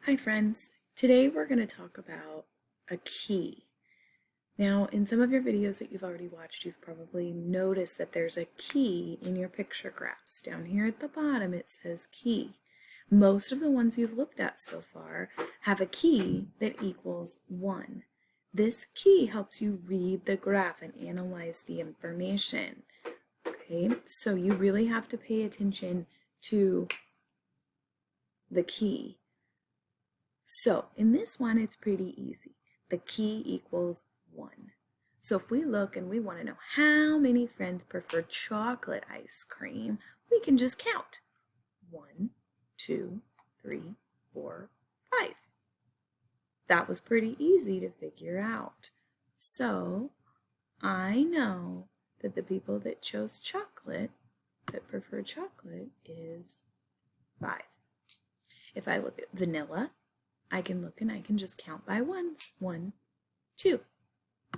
Hi friends, today we're going to talk about a key. Now in some of your videos that you've already watched, you've probably noticed that there's a key in your picture graphs. Down here at the bottom it says key. Most of the ones you've looked at so far have a key that equals 1. This key helps you read the graph and analyze the information. Okay, so you really have to pay attention to the key. So in this one, it's pretty easy. The key equals 1. So if we look and we want to know how many friends prefer chocolate ice cream, we can just count. 1, 2, 3, 4, 5. That was pretty easy to figure out. So I know that the people that chose chocolate, that prefer chocolate, is 5. If I look at vanilla, I can look and I can just count by ones. 1, 2.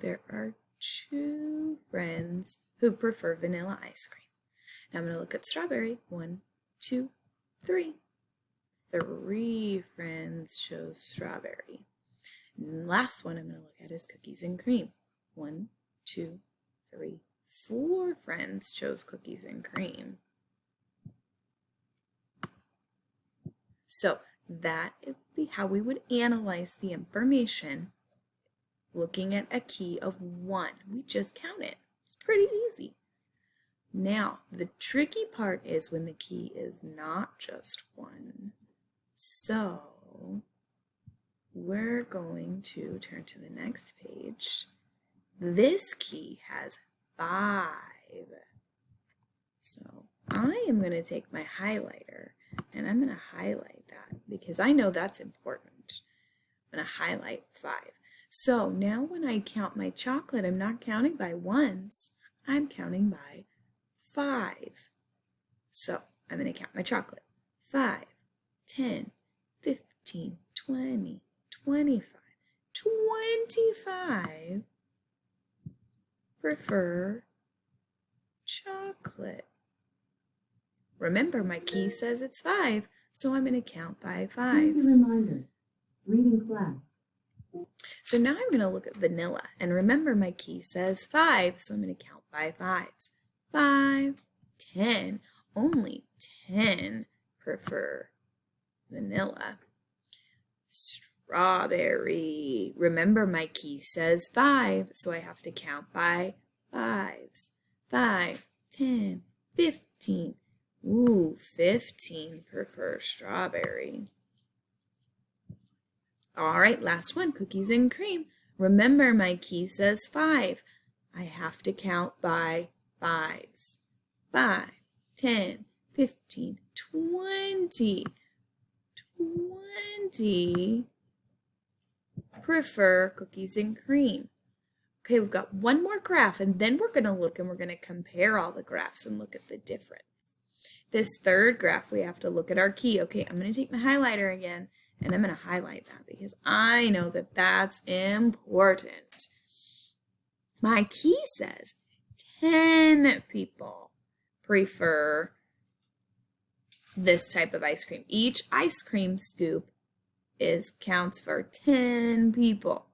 There are 2 friends who prefer vanilla ice cream. Now I'm going to look at strawberry. 1, 2, 3. 3 friends chose strawberry. And last one I'm going to look at is cookies and cream. 1, 2, 3, 4 friends chose cookies and cream. So that would be how we would analyze the information looking at a key of 1. We just count it. It's pretty easy. Now, the tricky part is when the key is not just 1. So we're going to turn to the next page. This key has 5. So I am going to take my highlighter and I'm going to highlight that because I know that's important. I'm going to highlight 5. So now when I count my chocolate, I'm not counting by ones, I'm counting by 5. So I'm going to count my chocolate. 5, 10, 15, 20, 25, 25 prefer chocolate. Remember, my key says it's 5, so I'm going to count by 5s. Here's a reminder, reading class. So now I'm going to look at vanilla, and remember my key says 5, so I'm going to count by 5s. 5, 10, only 10 prefer vanilla. Strawberry, remember my key says 5, so I have to count by 5s. 5, 10, 15. Ooh, 15 prefer strawberry. All right, last one, cookies and cream. Remember, my key says 5. I have to count by 5s. 5, 10, 15, 20. 20 prefer cookies and cream. Okay, we've got one more graph, and then we're going to look and we're going to compare all the graphs and look at the difference. This third graph, we have to look at our key. Okay, I'm going to take my highlighter again, and I'm going to highlight that because I know that that's important. My key says 10 people prefer this type of ice cream. Each ice cream scoop counts for 10 people.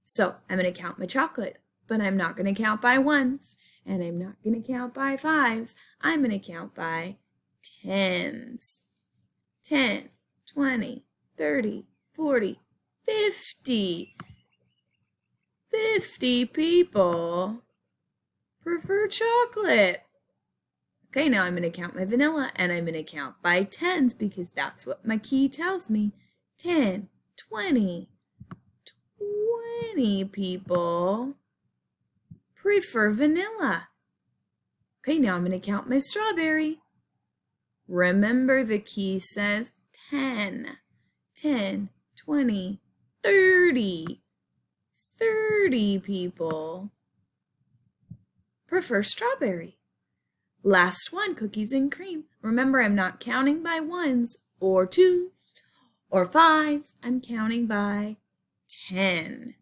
So I'm going to count my chocolate, but I'm not going to count by ones, and I'm not going to count by 5s. I'm going to count by 10s. 10, 20, 30, 40, 50. 50 people prefer chocolate. Okay, now I'm going to count my vanilla, and I'm going to count by 10s because that's what my key tells me. 10, 20 people prefer vanilla. Okay, now I'm going to count my strawberry. Remember, the key says 10, 10, 20, 30. 30 people prefer strawberry. Last one, cookies and cream. Remember, I'm not counting by ones or 2s or 5s. I'm counting by 10.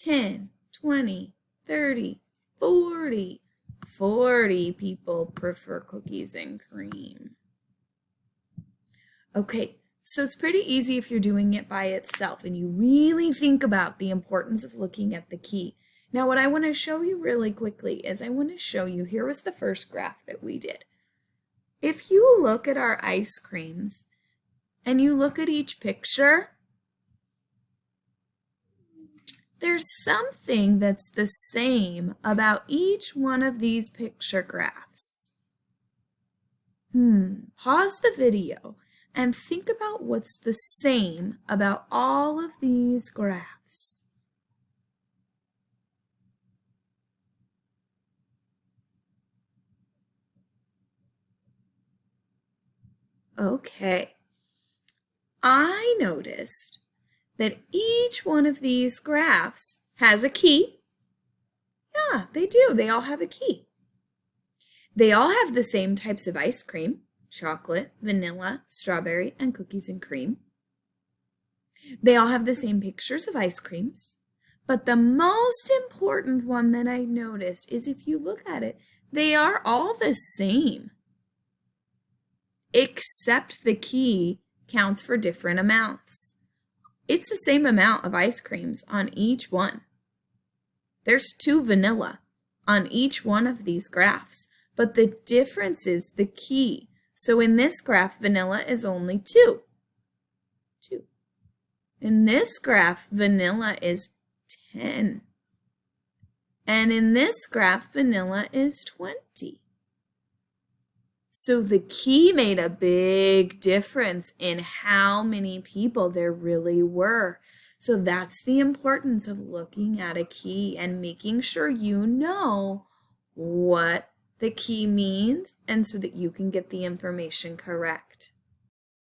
10, 20, 30, 40. 40 people prefer cookies and cream. Okay, So it's pretty easy if you're doing it by itself and you really think about the importance of looking at the key. Now what I want to show you really quickly is I want to show you, here was the first graph that we did. If you look at our ice creams and you look at each picture, there's something that's the same about each one of these picture graphs. Pause the video and think about what's the same about all of these graphs. Okay, I noticed that each one of these graphs has a key. Yeah, they do. They all have a key. They all have the same types of ice cream: chocolate, vanilla, strawberry, and cookies and cream. They all have the same pictures of ice creams. But the most important one that I noticed is if you look at it, they are all the same, except the key counts for different amounts. It's the same amount of ice creams on each one. There's 2 vanilla on each one of these graphs, but the difference is the key. So in this graph, vanilla is only 2. In this graph, vanilla is 10. And in this graph, vanilla is 20. So the key made a big difference in how many people there really were. So that's the importance of looking at a key and making sure you know what the key means and so that you can get the information correct.